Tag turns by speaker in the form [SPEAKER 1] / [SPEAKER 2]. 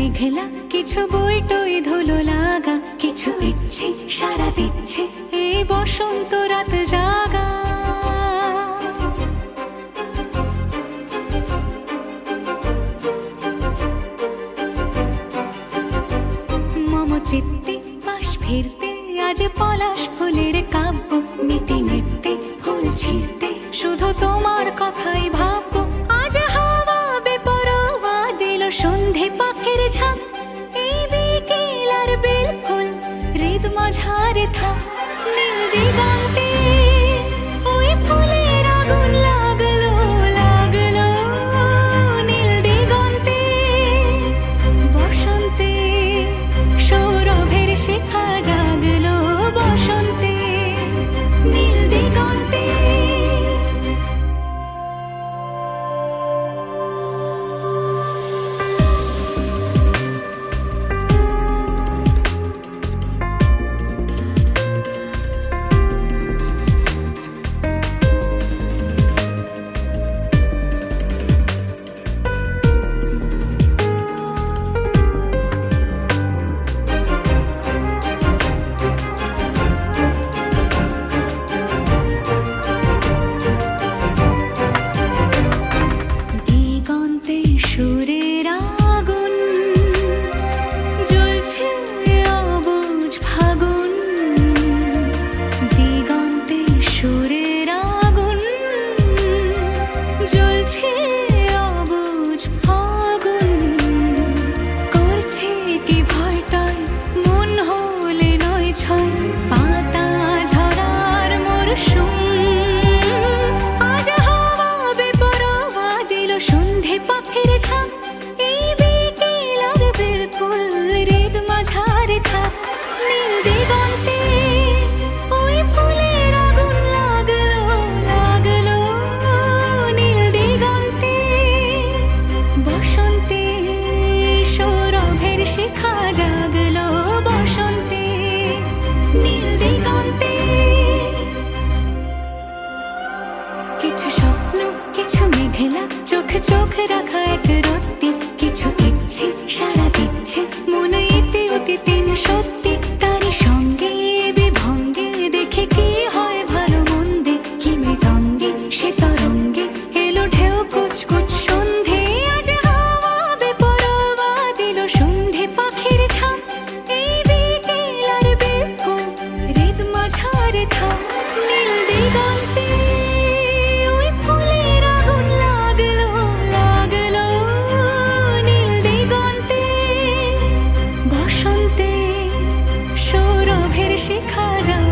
[SPEAKER 1] মেঘলা, কিছু বই টই ধুলো লাগা, কিছু ইচ্ছে সারা দিচ্ছে এই বসন্ত রাত জাগা। মম চিত্তে পাশ ফিরতে আজ পলাশ ফুলের কাব্য, নিতে নৃত্যে ফুল ছিঁড়তে শুধু তোমার কথাই ভাববো। আজ হাওয়া বেপরোয়া দিল সন্ধে পাখির ঝাঁক, এই বিকেল আর বিলকুল হৃদ মাঝারে থাক। নীল দিগন্তে ওই ফুলের আগুন লাগলো লাগলো, নীল দিগন্তে বসন্তে সৌরভের শিখা জাগলো, বসন্তে নীল দিগন্তে। দিগন্তে সুরের আগুন জ্বলছে অবুঝ ফাগুন, দিগন্তে সুরের আগুন জ্বলছে অবুঝ ফাগুন। করছে কি ভয়টায় মন হলে নয় ছয়, পাতা ঝরার মরশুম। আজ হাওয়া বেপরোয়া দিল সন্ধে পাখির ঝাঁক, এই বিকেল আর বিলকুল হৃদ মাঝারে থাক। নীল দিগন্তে ওই ফুলের আগুন লাগলো লাগলো, নীল দিগন্তে বসন্তে সৌরভের শিখা জাগলো, বসন্তে নীল দিগন্তে। কিছু স্বপ্ন, কিছু মেঘলা, চোখ চোখ রাখা এক রত্তি, কিছু ইচ্ছে সারা দিচ্ছে মনে ইতি অতি তিন সত্যি। তারই সঙ্গে বিভঙ্গে দেখে কি হয় ভালো মন্দে, কি মৃদঙ্গে সে তরঙ্গে এলো ঢেউ কুচকুচ সন্ধে। আজ হাওয়া বেপরোয়া দিল সন্ধে পাখির ঝাঁক, এই বিকেল আর বিলকুল হৃদ মাঝারে থাক। নীল দিগন্তে ওই ফুলের আগুন লাগলো লাগলো, নীল দিগন্তে বসন্তে সৌরভের শিখা জাগলো।